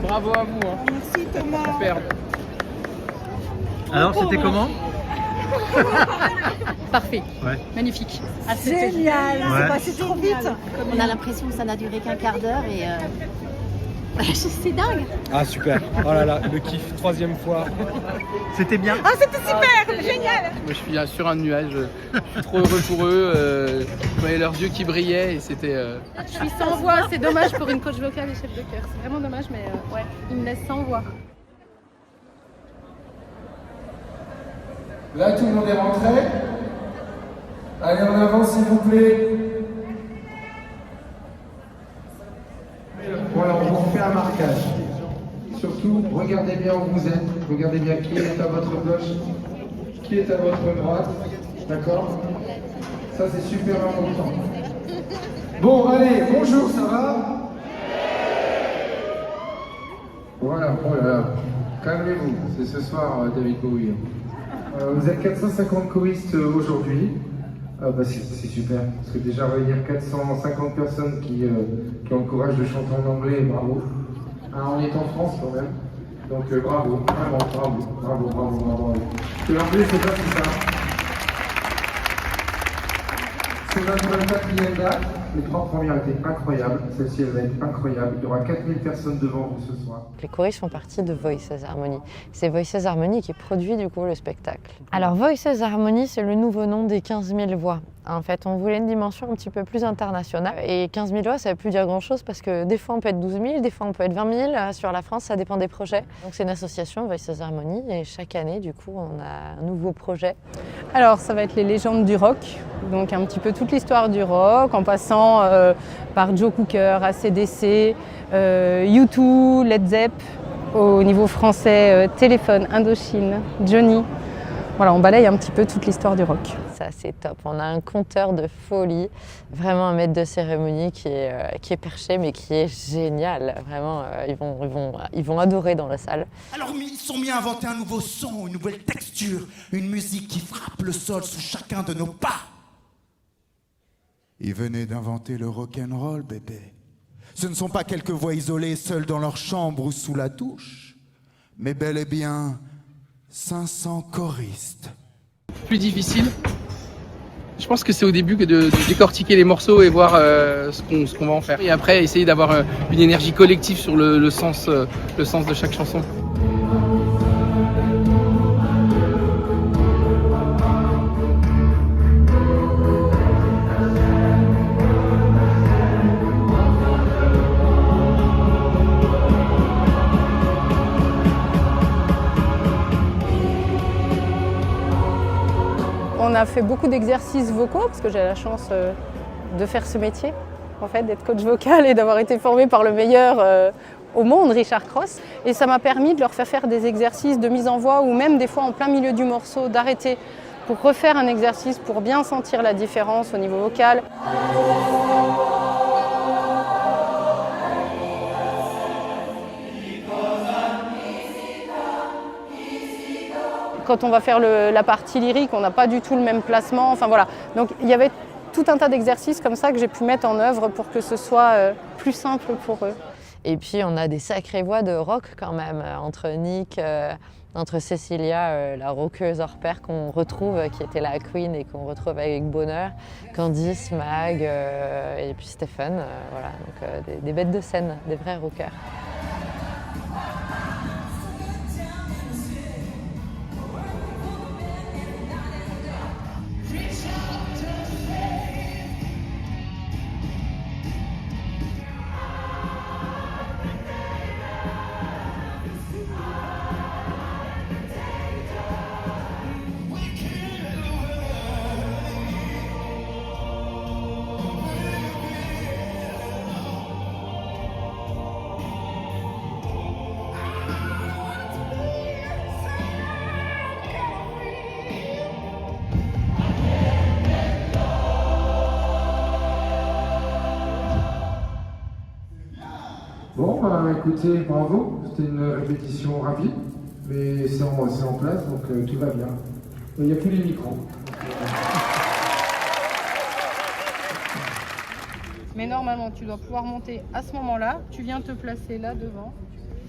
Bravo à vous. Hein. Merci Thomas. Super. Alors, c'était comment? Parfait, Ouais. magnifique. Génial, Ouais. c'est passé trop vite. On a l'impression que ça n'a duré qu'un quart d'heure et c'est dingue. Ah super, oh là là, le kiff, 3e fois. C'était bien. Ah, c'était super, génial. Moi, je suis sur un nuage. Je suis trop heureux pour eux. Je voyais leurs yeux qui brillaient et c'était. Je suis sans voix, c'est dommage pour une coach vocale et chef de chœur. C'est vraiment dommage, mais ouais, il me laisse sans voix. Là, tout le monde est rentré. Allez en avant, s'il vous plaît. Voilà, on vous refait un marquage. Surtout, regardez bien où vous êtes. Regardez bien qui est à votre gauche, qui est à votre droite. D'accord? Ça, c'est super important. Bon, allez, bonjour, ça va? Voilà, oh là là. Calmez-vous, c'est ce soir, David Bowie. Vous êtes 450 choristes aujourd'hui. C'est super, parce que déjà réunir 450 personnes qui ont le courage de chanter en anglais, bravo. Hein, on est en France quand même, donc bravo, vraiment bravo. Parce que l'anglais c'est pas si simple. C'est notre 24e date, les 3 premières étaient incroyables, celle-ci elle va être incroyable, il y aura 4000 personnes devant vous ce soir. Les choristes font partie de Voices Harmony. C'est Voices Harmony qui produit du coup le spectacle. Alors Voices Harmony, c'est le nouveau nom des 15 000 voix. En fait, on voulait une dimension un petit peu plus internationale. Et 15 000 voix, ça ne veut plus dire grand-chose parce que des fois on peut être 12 000, des fois on peut être 20 000. Sur la France, ça dépend des projets. Donc c'est une association, Voices Harmony, et chaque année, du coup, on a un nouveau projet. Alors, ça va être les légendes du rock, donc un petit peu toute l'histoire du rock, en passant par Joe Cocker, AC/DC, U2, Led Zepp, au niveau français, Téléphone, Indochine, Johnny. Voilà, on balaye un petit peu toute l'histoire du rock. Ça, c'est top. On a un compteur de folie, vraiment un maître de cérémonie qui est perché, mais qui est génial. Vraiment, ils vont adorer dans la salle. Alors ils sont mis à inventer un nouveau son, une nouvelle texture, une musique qui frappe le sol sous chacun de nos pas. Ils venaient d'inventer le rock'n'roll, bébé. Ce ne sont pas quelques voix isolées seules dans leur chambre ou sous la douche, mais bel et bien 500 choristes. Plus difficile. Je pense que c'est au début que de décortiquer les morceaux et voir ce qu'on va en faire. Et après, essayer d'avoir une énergie collective sur le sens de chaque chanson. On a fait beaucoup d'exercices vocaux, parce que j'ai la chance de faire ce métier, en fait, d'être coach vocal et d'avoir été formée par le meilleur au monde, Richard Cross. Et ça m'a permis de leur faire des exercices de mise en voix, ou même des fois en plein milieu du morceau, d'arrêter pour refaire un exercice, pour bien sentir la différence au niveau vocal. Quand on va faire la partie lyrique, on n'a pas du tout le même placement. Enfin voilà. Donc il y avait tout un tas d'exercices comme ça que j'ai pu mettre en œuvre pour que ce soit plus simple pour eux. Et puis on a des sacrées voix de rock quand même, entre Nick, entre Cécilia, la rockeuse hors pair qu'on retrouve, qui était la Queen et qu'on retrouve avec bonheur, Candice, Mag et puis Stephen. Voilà, donc des bêtes de scène, des vrais rockers. Bon, écoutez, bravo, c'était une répétition rapide, mais c'est en place, donc tout va bien. Il n'y a plus les micros. Mais normalement, tu dois pouvoir monter à ce moment-là. Tu viens te placer là devant.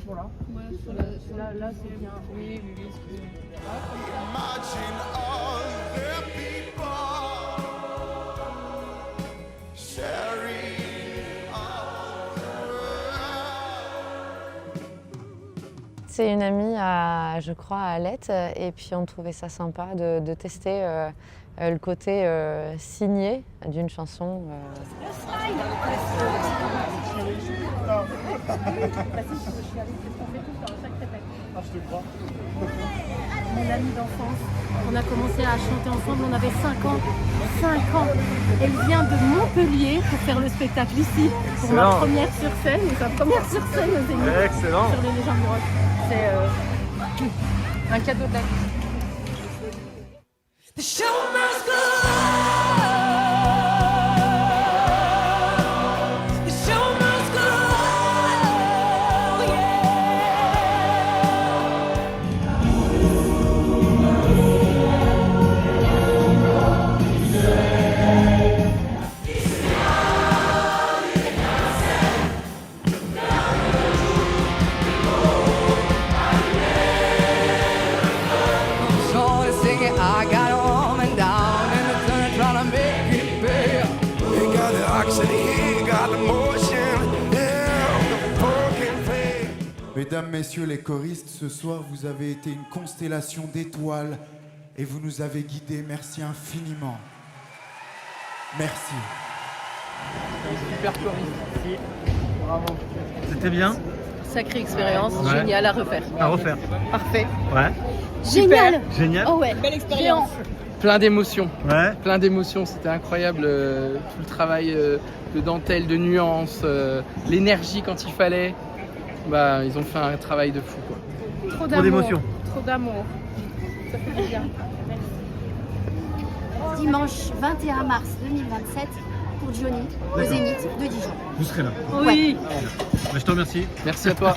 Là, c'est bien. Oui, excusez-moi. Imagine all the people sharing all the world. C'est une amie, je crois, à Alette, et puis on trouvait ça sympa de tester le côté signé d'une chanson. Mon amie d'enfance, on a commencé à chanter ensemble, on avait 5 ans. 5 ans. Elle vient de Montpellier pour faire le spectacle ici, pour ma première sur scène, et sa première sur scène au Zénith. Excellent. Sur les légendes du rock. C'est un cadeau de la vie. The show must go. The show must go. Mesdames, messieurs les choristes, ce soir vous avez été une constellation d'étoiles et vous nous avez guidés. Merci infiniment. Merci. Super choriste. Bravo. C'était bien. Sacrée expérience, Ouais. génial à refaire. À refaire. Parfait. Ouais. Génial. Génial. Oh ouais. Belle expérience. Plein d'émotions. Ouais. Plein d'émotions, c'était incroyable. Tout le travail de dentelle, de nuances, l'énergie quand il fallait. Bah, ils ont fait un travail de fou, quoi. Trop Trop d'émotions. Trop d'amour. Ça fait du bien. Dimanche 21 mars 2027 pour Johnny au D'accord. Zénith de Dijon. Vous serez là. Oui. Je te remercie. Merci à toi.